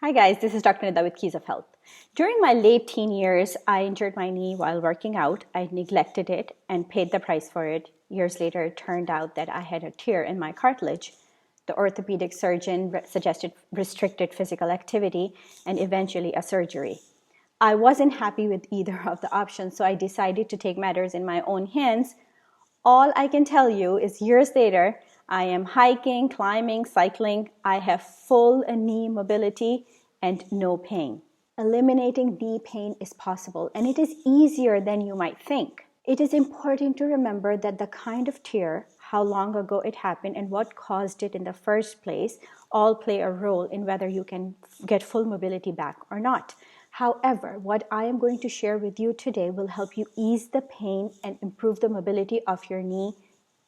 Hi guys, this is Dr. Nida with Keys of Health. During my late teen years, I injured my knee while working out. I neglected it and paid the price for it. Years later, it turned out that I had a tear in my cartilage. The orthopedic surgeon suggested restricted physical activity and eventually a surgery. I wasn't happy with either of the options, so I decided to take matters in my own hands. All I can tell you is years later, I am hiking, climbing, cycling. I have full knee mobility and no pain. Eliminating knee pain is possible, and it is easier than you might think. It is important to remember that the kind of tear, how long ago it happened, and what caused it in the first place all play a role in whether you can get full mobility back or not. However, what I am going to share with you today will help you ease the pain and improve the mobility of your knee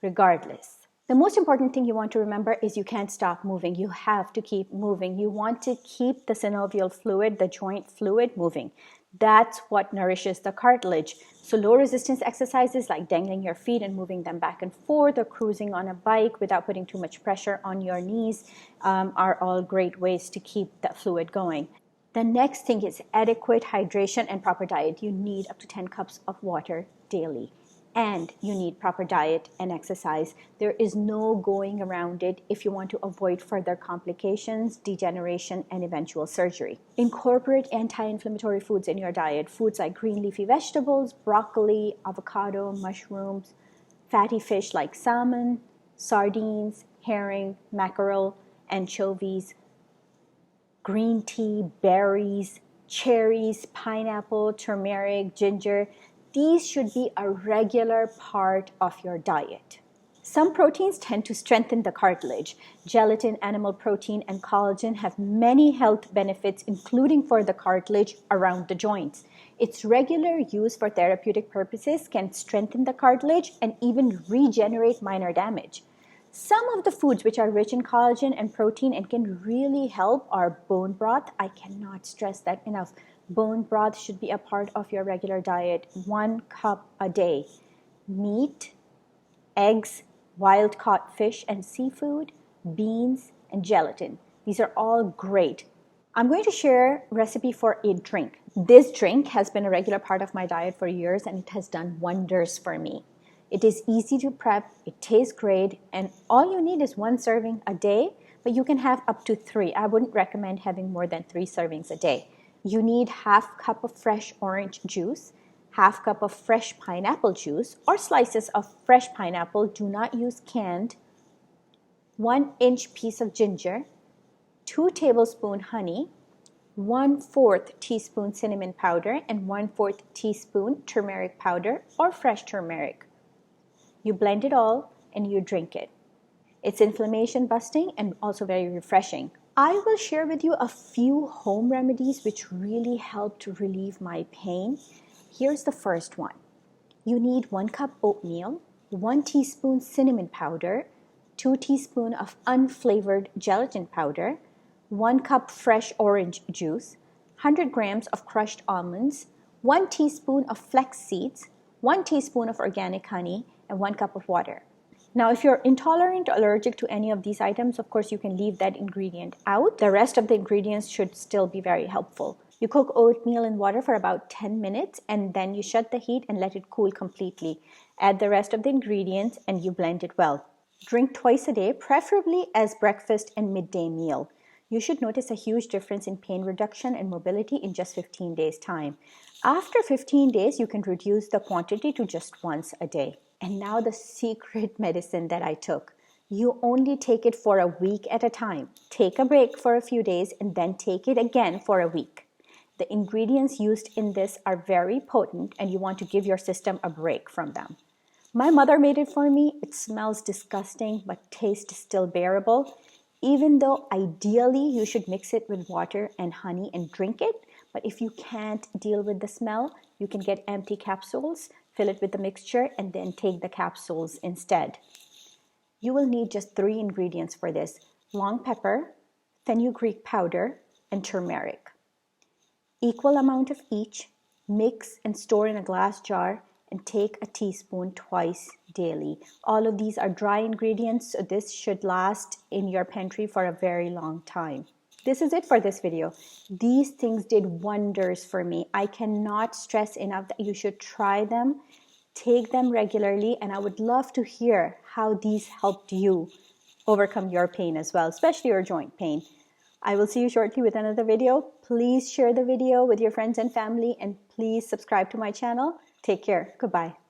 regardless. The most important thing you want to remember is you can't stop moving. You have to keep moving. You want to keep the synovial fluid, the joint fluid, moving. That's what nourishes the cartilage. So low resistance exercises like dangling your feet and moving them back and forth, or cruising on a bike without putting too much pressure on your knees are all great ways to keep that fluid going. The next thing is adequate hydration and proper diet. You need up to 10 cups of water daily. And you need proper diet and exercise. There is no going around it if you want to avoid further complications, degeneration, and eventual surgery. Incorporate anti-inflammatory foods in your diet. Foods like green leafy vegetables, broccoli, avocado, mushrooms, fatty fish like salmon, sardines, herring, mackerel, anchovies, green tea, berries, cherries, pineapple, turmeric, ginger. These should be a regular part of your diet. Some proteins tend to strengthen the cartilage. Gelatin, animal protein, and collagen have many health benefits, including for the cartilage around the joints. Its regular use for therapeutic purposes can strengthen the cartilage and even regenerate minor damage. Some of the foods which are rich in collagen and protein and can really help are bone broth. I cannot stress that enough. Bone broth should be a part of your regular diet, 1 cup a day. Meat, eggs, wild-caught fish and seafood, beans, and gelatin. These are all great. I'm going to share a recipe for a drink. This drink has been a regular part of my diet for years, and it has done wonders for me. It is easy to prep, it tastes great, and all you need is 1 serving a day, but you can have up to 3. I wouldn't recommend having more than 3 servings a day. You need ½ cup of fresh orange juice, ½ cup of fresh pineapple juice, or slices of fresh pineapple. Do not use canned. 1-inch piece of ginger, 2 tablespoons honey, 1/4 teaspoon cinnamon powder, and 1/4 teaspoon turmeric powder or fresh turmeric. You blend it all and you drink it. It's inflammation busting and also very refreshing. I will share with you a few home remedies which really help to relieve my pain. Here's the first one. You need 1 cup oatmeal, 1 teaspoon cinnamon powder, 2 teaspoons of unflavored gelatin powder, 1 cup fresh orange juice, 100 grams of crushed almonds, 1 teaspoon of flax seeds, 1 teaspoon of organic honey, and 1 cup of water. Now, if you're intolerant or allergic to any of these items, of course, you can leave that ingredient out. The rest of the ingredients should still be very helpful. You cook oatmeal in water for about 10 minutes, and then you shut the heat and let it cool completely. Add the rest of the ingredients, and you blend it well. Drink twice a day, preferably as breakfast and midday meal. You should notice a huge difference in pain reduction and mobility in just 15 days' time. After 15 days, you can reduce the quantity to just once a day. And now the secret medicine that I took. You only take it for a week at a time. Take a break for a few days and then take it again for a week. The ingredients used in this are very potent, and you want to give your system a break from them. My mother made it for me. It smells disgusting, but tastes still bearable. Even though ideally you should mix it with water and honey and drink it, but if you can't deal with the smell, you can get empty capsules, fill it with the mixture, and then take the capsules instead. You will need just 3 ingredients for this: long pepper, fenugreek powder, and turmeric. Equal amount of each. Mix and store in a glass jar and take a teaspoon twice daily. All of these are dry ingredients, so this should last in your pantry for a very long time. This is it for this video. These things did wonders for me. I cannot stress enough that you should try them, take them regularly, and I would love to hear how these helped you overcome your pain as well, especially your joint pain. I will see you shortly with another video. Please share the video with your friends and family, and please subscribe to my channel. Take care. Goodbye.